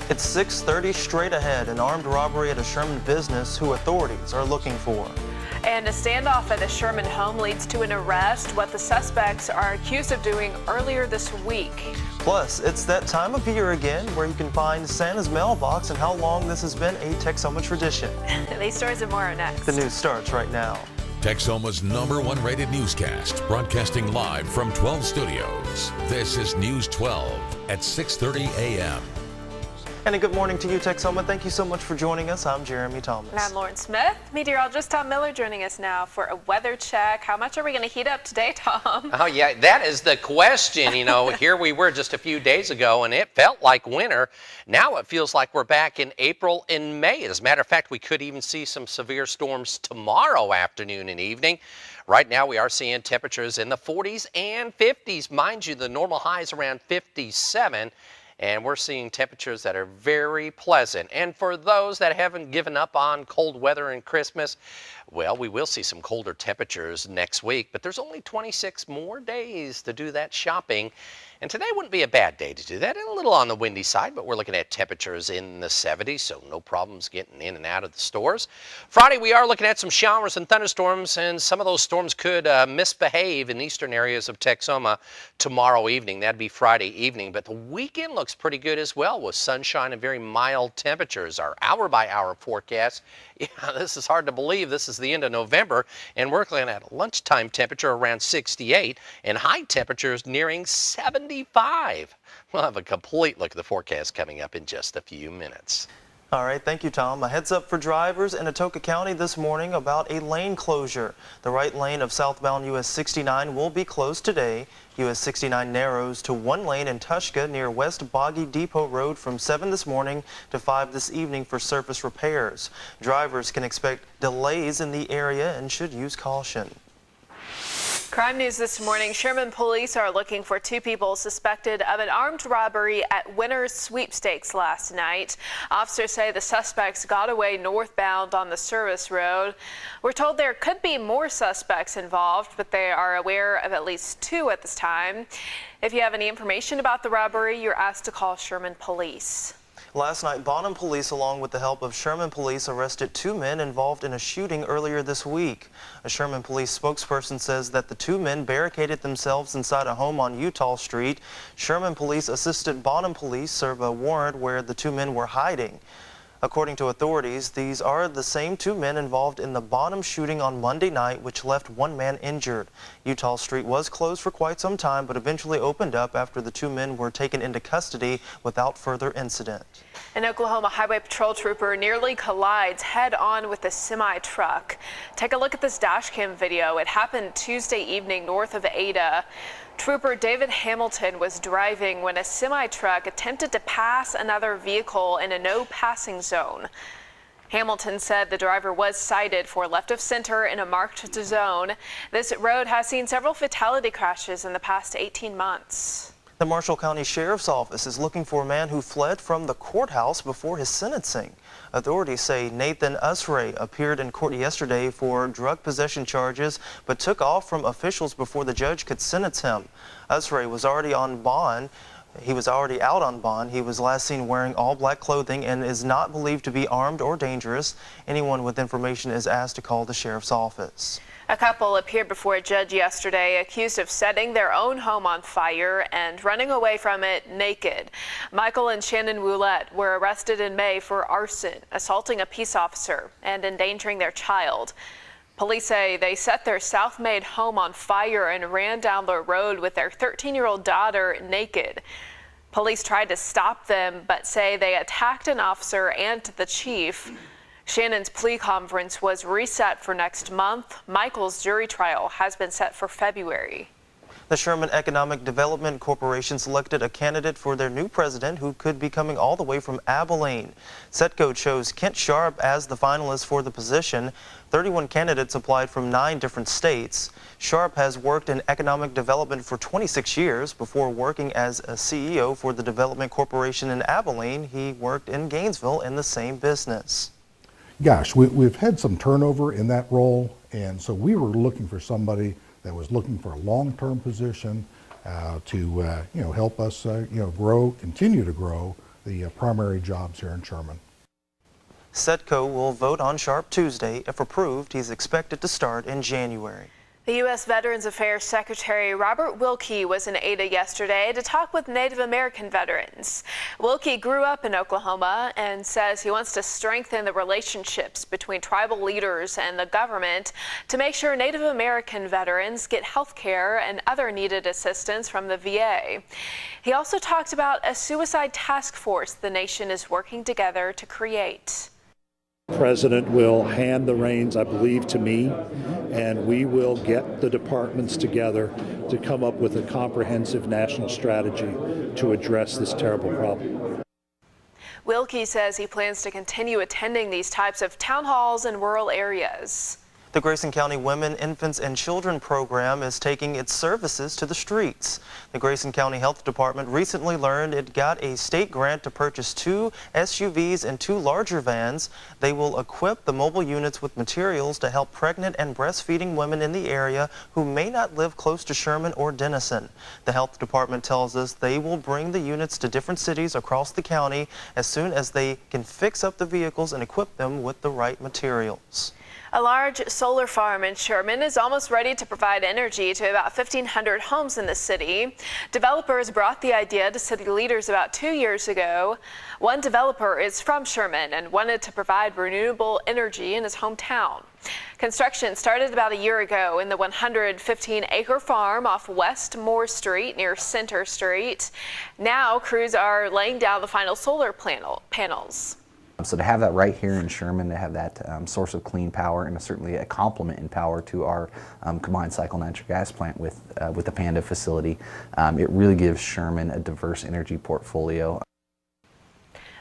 It's 6:30 straight ahead, an armed robbery at a Sherman business who authorities are looking for. And a standoff at a Sherman home leads to an arrest, what the suspects are accused of doing earlier this week. Plus, it's that time of year again where you can find Santa's mailbox and how long this has been a Texoma tradition. These stories and more are next. The news starts right now. Texoma's #1 rated newscast, broadcasting live from 12 studios. This is News 12 at 6:30 a.m. And a good morning to you, Texoma. Thank you so much for joining us. I'm Jeremy Thomas. And I'm Lauren Smith. Meteorologist Tom Miller joining us now for a weather check. How much are we going to heat up today, Tom? Oh, yeah, that is the question. You know, here we were just a few days ago, and it felt like winter. Now it feels like we're back in April and May. As a matter of fact, we could even see some severe storms tomorrow afternoon and evening. Right now, we are seeing temperatures in the 40s and 50s. Mind you, the normal high is around 57. And we're seeing temperatures that are very pleasant. And for those that haven't given up on cold weather and Christmas, well, we will see some colder temperatures next week, but there's only 26 more days to do that shopping. And today wouldn't be a bad day to do that. A little on the windy side, but we're looking at temperatures in the 70s, so no problems getting in and out of the stores. Friday, we are looking at some showers and thunderstorms, and some of those storms could misbehave in eastern areas of Texoma tomorrow evening. That'd be Friday evening, but the weekend looks pretty good as well with sunshine and very mild temperatures. Our hour-by-hour forecast, yeah, this is hard to believe. This is the end of November, and we're looking at a lunchtime temperature around 68 and high temperatures nearing 75. We'll have a complete look at the forecast coming up in just a few minutes. All right, thank you, Tom. A heads up for drivers in Atoka County this morning about a lane closure. The right lane of southbound US 69 will be closed today. US 69 narrows to one lane in Tushka near West Boggy Depot Road from 7 this morning to 5 this evening for surface repairs. Drivers can expect delays in the area and should use caution. Crime news this morning. Sherman police are looking for two people suspected of an armed robbery at Winners Sweepstakes last night. Officers say the suspects got away northbound on the service road. We're told there could be more suspects involved, but they are aware of at least two at this time. If you have any information about the robbery, you're asked to call Sherman police. Last night, Bonham police, along with the help of Sherman police, arrested two men involved in a shooting earlier this week. A Sherman police spokesperson says that the two men barricaded themselves inside a home on Utah Street. Sherman police assisted Bonham police serve a warrant where the two men were hiding. According to authorities, these are the same two men involved in the Bonham shooting on Monday night, which left one man injured. Utah Street was closed for quite some time, but eventually opened up after the two men were taken into custody without further incident. An Oklahoma Highway Patrol trooper nearly collides head-on with a semi-truck. Take a look at this dashcam video. It happened Tuesday evening north of Ada. Trooper David Hamilton was driving when a semi-truck attempted to pass another vehicle in a no-passing zone. Hamilton said the driver was cited for left of center in a marked zone. This road has seen several fatality crashes in the past 18 months. The Marshall County Sheriff's Office is looking for a man who fled from the courthouse before his sentencing. Authorities say Nathan Usray appeared in court yesterday for drug possession charges, but took off from officials before the judge could sentence him. Usray was already on bond. He was already out on bond. He was last seen wearing all black clothing and is not believed to be armed or dangerous. Anyone with information is asked to call the sheriff's office. A couple appeared before a judge yesterday accused of setting their own home on fire and running away from it naked. Michael and Shannon Woolette were arrested in May for arson, assaulting a peace officer, and endangering their child. Police say they set their South-Made home on fire and ran down the road with their 13-year-old daughter naked. Police tried to stop them, but say they attacked an officer and the chief. Shannon's plea conference was reset for next month. Michael's jury trial has been set for February. The Sherman Economic Development Corporation selected a candidate for their new president who could be coming all the way from Abilene. Setco chose Kent Sharp as the finalist for the position. 31 candidates applied from 9 different states. Sharp has worked in economic development for 26 years. Before working as a CEO for the Development Corporation in Abilene, he worked in Gainesville in the same business. Gosh, we've had some turnover in that role, and so we were looking for somebody that was looking for a long-term position to help us grow, continue to grow the primary jobs here in Sherman. SETCO will vote on Sharp Tuesday. If approved, he's expected to start in January. The U.S. Veterans Affairs Secretary Robert Wilkie was in Ada yesterday to talk with Native American veterans. Wilkie grew up in Oklahoma and says he wants to strengthen the relationships between tribal leaders and the government to make sure Native American veterans get health care and other needed assistance from the VA. He also talked about a suicide task force the nation is working together to create. The President will hand the reins, I believe, to me, and we will get the departments together to come up with a comprehensive national strategy to address this terrible problem. Wilkie says he plans to continue attending these types of town halls in rural areas. The Grayson County Women, Infants, and Children program is taking its services to the streets. The Grayson County Health Department recently learned it got a state grant to purchase 2 SUVs and 2 larger vans. They will equip the mobile units with materials to help pregnant and breastfeeding women in the area who may not live close to Sherman or Denison. The Health Department tells us they will bring the units to different cities across the county as soon as they can fix up the vehicles and equip them with the right materials. A large solar farm in Sherman is almost ready to provide energy to about 1,500 homes in the city. Developers brought the idea to city leaders about 2 years ago. One developer is from Sherman and wanted to provide renewable energy in his hometown. Construction started about a year ago in the 115-acre farm off West Moore Street near Center Street. Now crews are laying down the final solar panels. So to have that right here in Sherman, to have that source of clean power and certainly a complement in power to our combined cycle natural gas plant with the Panda facility, it really gives Sherman a diverse energy portfolio.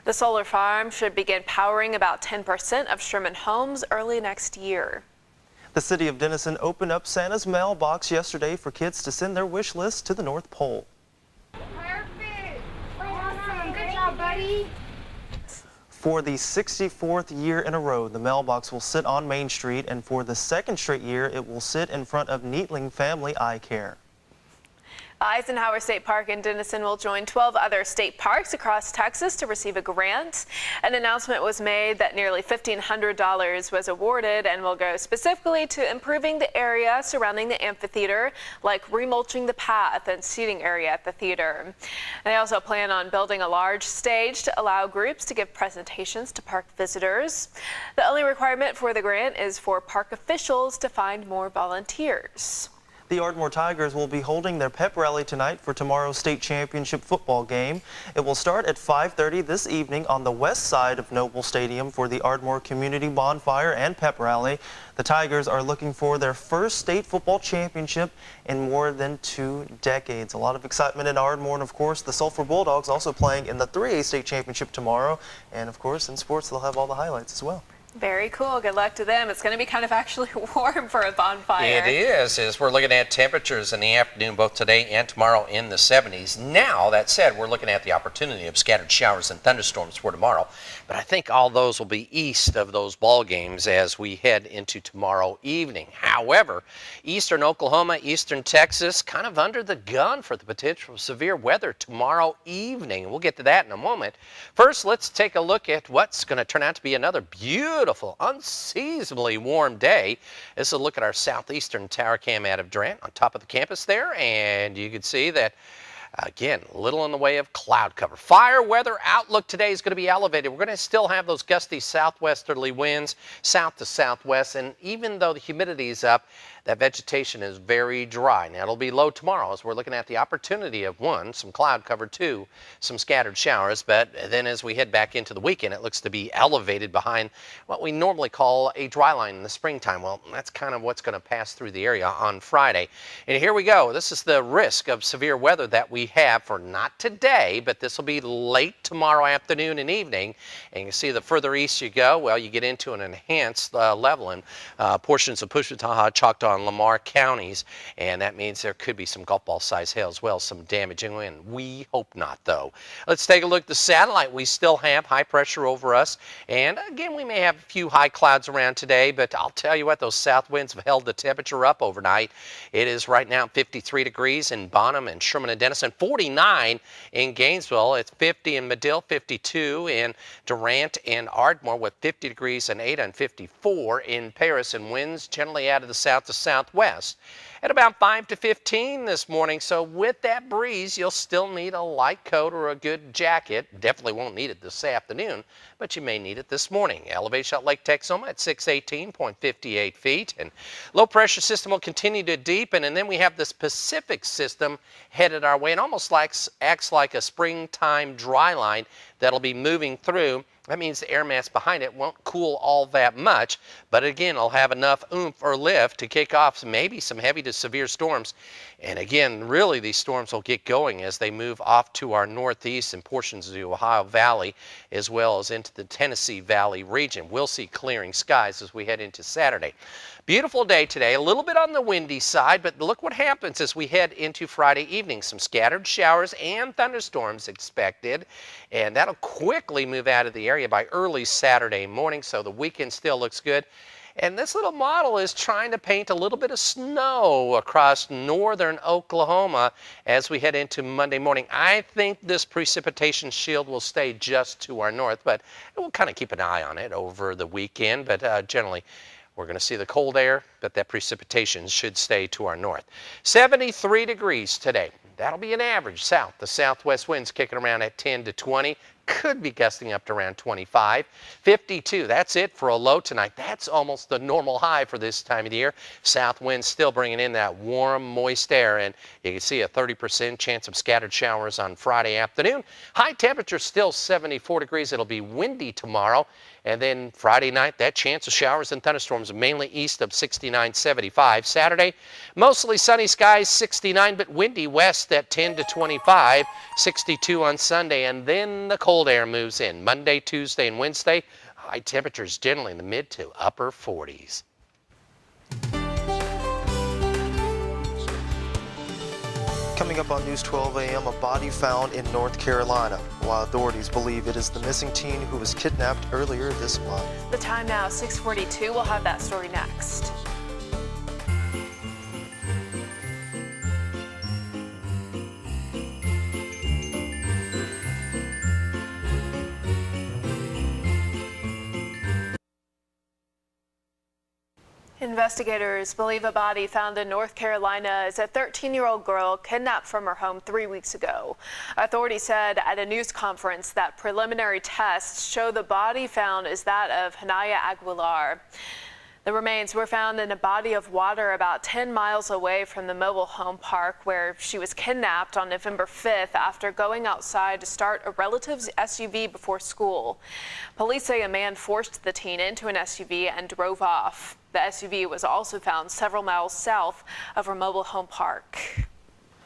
The solar farm should begin powering about 10% of Sherman homes early next year. The city of Denison opened up Santa's mailbox yesterday for kids to send their wish lists to the North Pole. Perfect! Awesome! Good job, buddy! For the 64th year in a row, the mailbox will sit on Main Street, and for the second straight year, it will sit in front of Neatling Family Eye Care. Eisenhower State Park in Denison will join 12 other state parks across Texas to receive a grant. An announcement was made that nearly $1,500 was awarded and will go specifically to improving the area surrounding the amphitheater, like remulching the path and seating area at the theater. They also plan on building a large stage to allow groups to give presentations to park visitors. The only requirement for the grant is for park officials to find more volunteers. The Ardmore Tigers will be holding their pep rally tonight for tomorrow's state championship football game. It will start at 5:30 this evening on the west side of Noble Stadium for the Ardmore Community Bonfire and pep rally. The Tigers are looking for their first state football championship in more than 2 decades. A lot of excitement in Ardmore, and of course the Sulphur Bulldogs also playing in the 3A state championship tomorrow. And of course in sports they'll have all the highlights as well. Very cool. Good luck to them. It's going to be kind of actually warm for a bonfire. It is, as we're looking at temperatures in the afternoon both today and tomorrow in the 70s. Now, that said, we're looking at the opportunity of scattered showers and thunderstorms for tomorrow. But I think all those will be east of those ball games as we head into tomorrow evening. However, eastern Oklahoma, eastern Texas, kind of under the gun for the potential severe weather tomorrow evening. We'll get to that in a moment. First, let's take a look at what's going to turn out to be another beautiful, unseasonably warm day. This is a look at our southeastern tower cam out of Durant on top of the campus there, and you can see that again, little in the way of cloud cover. Fire weather outlook today is going to be elevated. We're going to still have those gusty southwesterly winds, south to southwest, and even though the humidity is up, that vegetation is very dry. Now, it'll be low tomorrow as we're looking at the opportunity of 1, some cloud cover, 2, some scattered showers. But then as we head back into the weekend, it looks to be elevated behind what we normally call a dry line in the springtime. Well, that's kind of what's going to pass through the area on Friday. And here we go. This is the risk of severe weather that we have for not today, but this will be late tomorrow afternoon and evening. And you can see the further east you go, well, you get into an enhanced level, and portions of Pushmataha, Choctaw, on Lamar counties, and that means there could be some golf ball size hail as well, some damaging wind. We hope not, though. Let's take a look at the satellite. We still have high pressure over us, and again, we may have a few high clouds around today, but I'll tell you what, those south winds have held the temperature up overnight. It is right now 53 degrees in Bonham and Sherman and Denison, 49 in Gainesville. It's 50 in Medill, 52 in Durant and Ardmore, with 50 degrees and 8 and 54 in Paris, and winds generally out of the south to southwest at about 5 to 15 this morning. So with that breeze, you'll still need a light coat or a good jacket. Definitely won't need it this afternoon, but you may need it this morning. Elevation at Lake Texoma at 618.58 feet, and low pressure system will continue to deepen, and then we have this Pacific system headed our way. It almost acts like a springtime dry line that'll be moving through. That means the air mass behind it won't cool all that much, but again, it'll have enough oomph or lift to kick off maybe some heavy to severe storms. And again, really these storms will get going as they move off to our northeast and portions of the Ohio Valley, as well as into the Tennessee Valley region. We'll see clearing skies as we head into Saturday. Beautiful day today, a little bit on the windy side, but look what happens as we head into Friday evening. Some scattered showers and thunderstorms expected, and that'll quickly move out of the area by early Saturday morning, so the weekend still looks good. And this little model is trying to paint a little bit of snow across northern Oklahoma as we head into Monday morning. I think this precipitation shield will stay just to our north, but we'll kind of keep an eye on it over the weekend. But generally, we're going to see the cold air, but that precipitation should stay to our north. 73 degrees today. That'll be an average south. The southwest winds kicking around at 10 to 20. Could be gusting up to around 25. 52, that's it for a low tonight. That's almost the normal high for this time of the year. South winds still bringing in that warm, moist air, and you can see a 30% chance of scattered showers on Friday afternoon. High temperature still 74 degrees. It'll be windy tomorrow. And then Friday night, that chance of showers and thunderstorms mainly east of 69, 75. Saturday, mostly sunny skies, 69, but windy west at 10 to 25, 62 on Sunday. And then the cold air moves in. Monday, Tuesday, and Wednesday, high temperatures generally in the mid to upper 40s. Coming up on News 12 AM, a body found in North Carolina, while authorities believe it is the missing teen who was kidnapped earlier this month. The time now, 6:42. We'll have that story next. Investigators believe a body found in North Carolina is a 13-year-old girl kidnapped from her home 3 weeks ago. Authorities said at a news conference that preliminary tests show the body found is that of Hanaya Aguilar. The remains were found in a body of water about 10 miles away from the mobile home park where she was kidnapped on November 5th after going outside to start a relative's SUV before school. Police say a man forced the teen into an SUV and drove off. The SUV was also found several miles south of her mobile home park.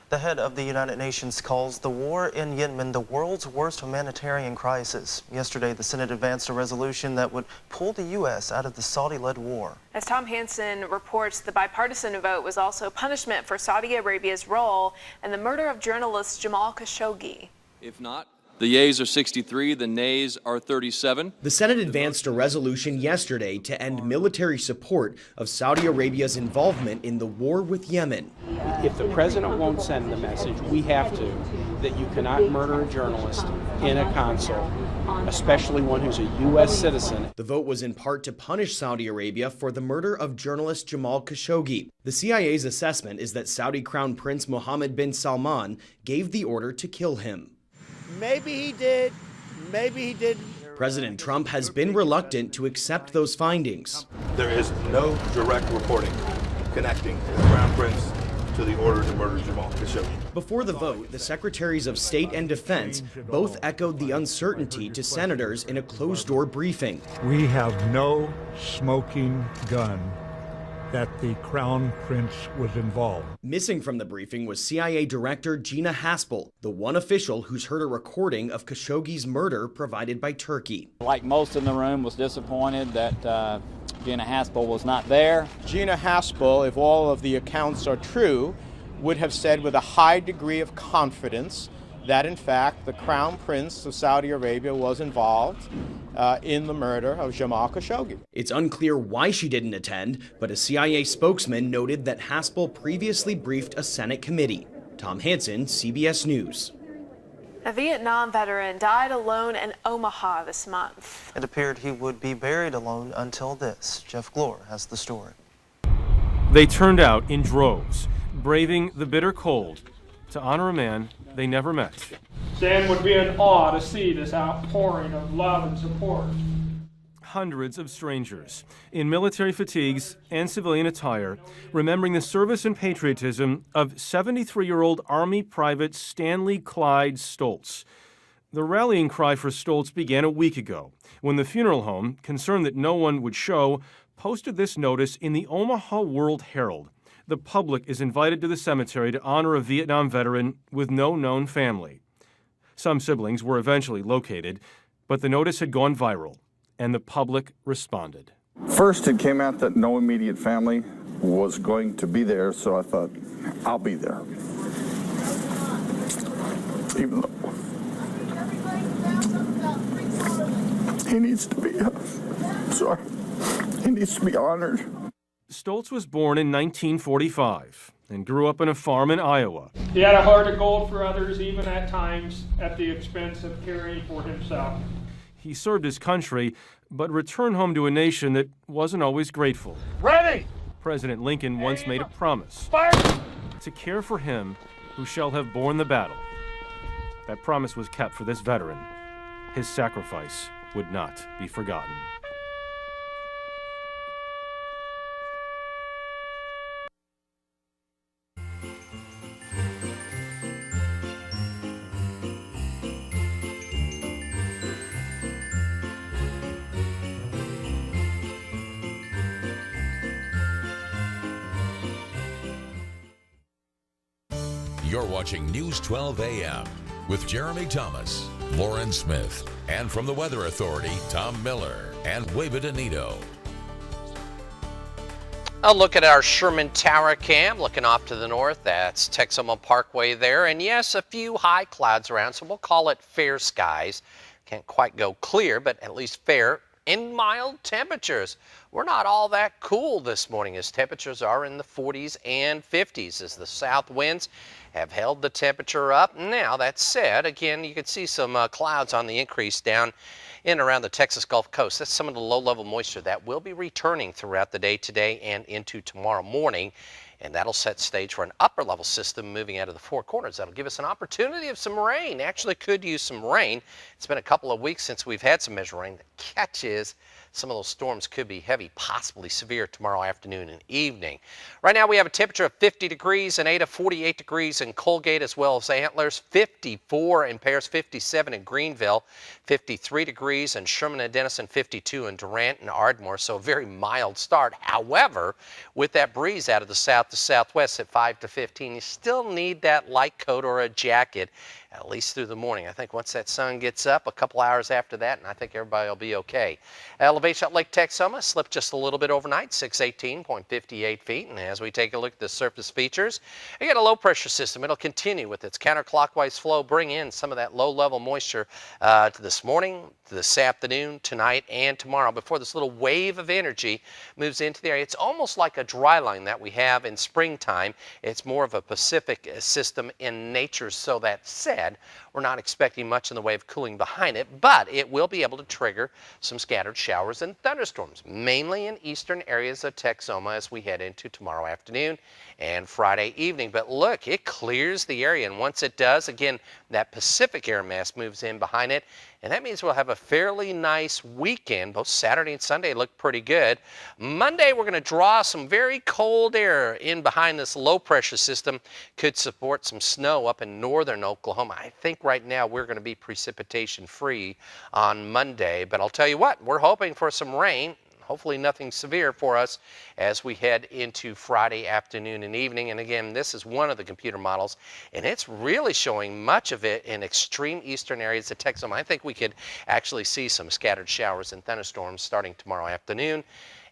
The head of the United Nations calls the war in Yemen the world's worst humanitarian crisis. Yesterday, the Senate advanced a resolution that would pull the U.S. out of the Saudi-led war. As Tom Hansen reports, the bipartisan vote was also punishment for Saudi Arabia's role in the murder of journalist Jamal Khashoggi. If not, the yeas are 63, the nays are 37. The Senate advanced a resolution yesterday to end military support of Saudi Arabia's involvement in the war with Yemen. If the president won't send the message, we have to, that you cannot murder a journalist in a consul, especially one who's a U.S. citizen. The vote was in part to punish Saudi Arabia for the murder of journalist Jamal Khashoggi. The CIA's assessment is that Saudi Crown Prince Mohammed bin Salman gave the order to kill him. Maybe he did, maybe he didn't. President Trump has been reluctant to accept those findings. There is no direct reporting connecting the Crown Prince to the order to murder Jamal Khashoggi. Before the vote, the Secretaries of State and Defense both echoed the uncertainty to senators in a closed-door briefing. We have no smoking gun that the Crown Prince was involved. Missing from the briefing was CIA Director Gina Haspel, the one official who's heard a recording of Khashoggi's murder provided by Turkey. Like most in the room, was disappointed that Gina Haspel was not there. Gina Haspel, if all of the accounts are true, would have said with a high degree of confidence that in fact the Crown Prince of Saudi Arabia was involved in the murder of Jamal Khashoggi. It's unclear why she didn't attend, but a CIA spokesman noted that Haspel previously briefed a Senate committee. Tom Hansen, CBS News. A Vietnam veteran died alone in Omaha this month. It appeared he would be buried alone until this. Jeff Glore has the story. They turned out in droves, braving the bitter cold to honor a man they never met. Sam would be in awe to see this outpouring of love and support. Hundreds of strangers in military fatigues and civilian attire, remembering the service and patriotism of 73-year-old Army Private Stanley Clyde Stoltz. The rallying cry for Stoltz began a week ago when the funeral home, concerned that no one would show, posted this notice in the Omaha World Herald. The public is invited to the cemetery to honor a Vietnam veteran with no known family. Some siblings were eventually located, but the notice had gone viral, and the public responded. First, it came out that no immediate family was going to be there, so I thought, I'll be there. Even though he needs to be, he needs to be honored. Stoltz was born in 1945 and grew up on a farm in Iowa. He had a heart of gold for others, even at times at the expense of caring for himself. He served his country, but returned home to a nation that wasn't always grateful. Ready! President Lincoln once made a promise to care for him who shall have borne the battle. That promise was kept for this veteran. His sacrifice would not be forgotten. You're watching News 12 AM with Jeremy Thomas, Lauren Smith, and from the Weather Authority, Tom Miller and Wava Danito. A look at our Sherman Tower cam, looking off to the north. That's Texoma Parkway there. And yes, a few high clouds around, so we'll call it fair skies. Can't quite go clear, but at least fair in mild temperatures. We're not all that cool this morning as temperatures are in the 40s and 50s as the south winds have held the temperature up. Now, that said, again, you can see some clouds on the increase down in around the Texas Gulf Coast. That's some of the low-level moisture that will be returning throughout the day today and into tomorrow morning. And that'll set stage for an upper-level system moving out of the Four Corners. That'll give us an opportunity of some rain. Actually could use some rain. It's been a couple of weeks since we've had some measured rain. The catch is some of those storms could be heavy, possibly severe tomorrow afternoon and evening. Right now we have a temperature of 50 degrees in Ada, 48 degrees in Colgate as well as Antlers, 54 in Paris, 57 in Greenville, 53 degrees in Sherman and Denison, 52 in Durant and Ardmore. So a very mild start. However, with that breeze out of the south to southwest at 5 to 15, you still need that light coat or a jacket at least through the morning. I think once that sun gets up a couple hours after that, and I think everybody will be okay. Elevation at Lake Texoma slipped just a little bit overnight, 618.58 feet. And as we take a look at the surface features, you got a low pressure system. It'll continue with its counterclockwise flow, bring in some of that low level moisture to this morning, to this afternoon, tonight, and tomorrow before this little wave of energy moves into the area. It's almost like a dry line that we have in springtime. It's more of a Pacific system in nature. So that said, we're not expecting much in the way of cooling behind it, but it will be able to trigger some scattered showers and thunderstorms, mainly in eastern areas of Texoma as we head into tomorrow afternoon and Friday evening. But look, it clears the area, and once it does, again, that Pacific air mass moves in behind it, and that means we'll have a fairly nice weekend. Both Saturday and Sunday look pretty good. Monday, we're going to draw some very cold air in behind this low pressure system. Could support some snow up in northern Oklahoma. I think right now we're going to be precipitation free on Monday, but I'll tell you what, we're hoping for some rain. hopefully nothing severe for us as we head into Friday afternoon and evening. And again, this is one of the computer models, and it's really showing much of it in extreme eastern areas of Texas. I think we could actually see some scattered showers and thunderstorms starting tomorrow afternoon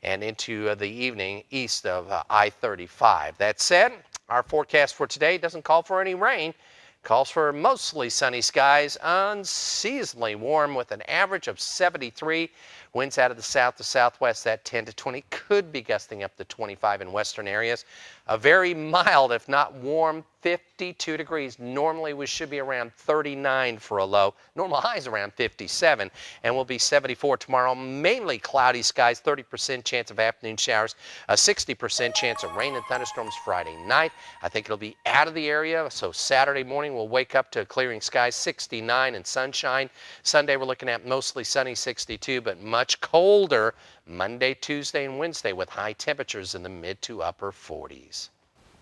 and into the evening east of I-35. That said, our forecast for today doesn't call for any rain. Calls for mostly sunny skies, unseasonably warm with an average of 73. Winds out of the south to southwest at 10 to 20, could be gusting up to 25 in western areas. A very mild, if not warm, 52 degrees. Normally we should be around 39 for a low. Normal highs around 57, and we'll be 74 tomorrow. Mainly cloudy skies, 30% chance of afternoon showers, a 60% chance of rain and thunderstorms Friday night. I think it'll be out of the area, so Saturday morning we'll wake up to clearing skies, 69 and sunshine. Sunday we're looking at mostly sunny, 62, but much colder Monday, Tuesday, and Wednesday with high temperatures in the mid to upper 40s.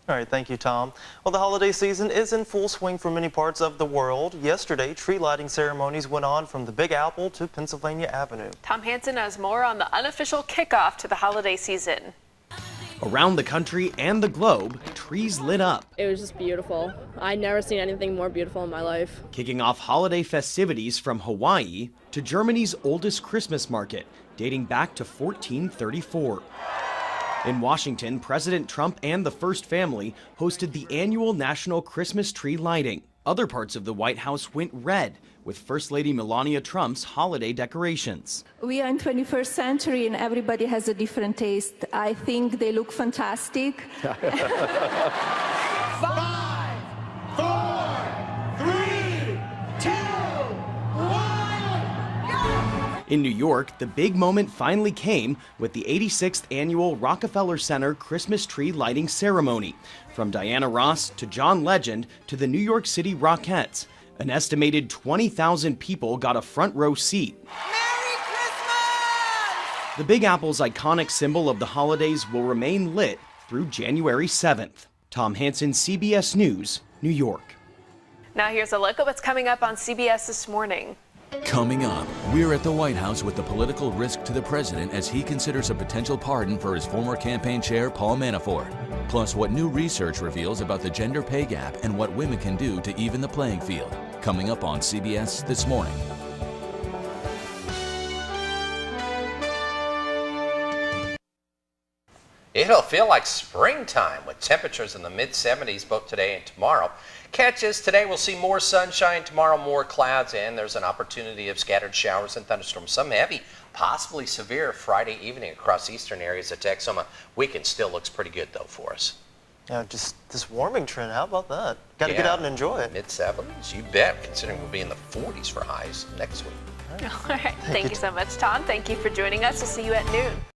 All right, thank you, Tom. Well, the holiday season is in full swing for many parts of the world. Yesterday, tree lighting ceremonies went on from the Big Apple to Pennsylvania Avenue. Tom Hansen has more on the unofficial kickoff to the holiday season. Around the country and the globe, trees lit up. It was just beautiful. I'd never seen anything more beautiful in my life. Kicking off holiday festivities from Hawaii to Germany's oldest Christmas market, dating back to 1434. In Washington, President Trump and the First Family hosted the annual National Christmas Tree Lighting. Other parts of the White House went red with First Lady Melania Trump's holiday decorations. We are in 21st century and everybody has a different taste. I think they look fantastic. 5, 4, 3, 2, 1, go! In New York, the big moment finally came with the 86th annual Rockefeller Center Christmas tree lighting ceremony. From Diana Ross to John Legend to the New York City Rockettes, an estimated 20,000 people got a front row seat. Merry Christmas! The Big Apple's iconic symbol of the holidays will remain lit through January 7th. Tom Hansen, CBS News, New York. Now here's a look at what's coming up on CBS this morning. Coming up, we're at the White House with the political risk to the president as he considers a potential pardon for his former campaign chair, Paul Manafort. Plus, what new research reveals about the gender pay gap and what women can do to even the playing field. Coming up on CBS This Morning. It'll feel like springtime with temperatures in the mid-70s both today and tomorrow. Catches today, we'll see more sunshine, tomorrow more clouds, and there's an opportunity of scattered showers and thunderstorms. Some heavy, possibly severe Friday evening across eastern areas of Texas. Weekend still looks pretty good though for us. Yeah, just this warming trend, how about that? Got to get out and enjoy it. Mid-70s, you bet, considering we'll be in the 40s for highs next week. All right. Thank you so much, Tom. Thank you for joining us. We'll see you at noon.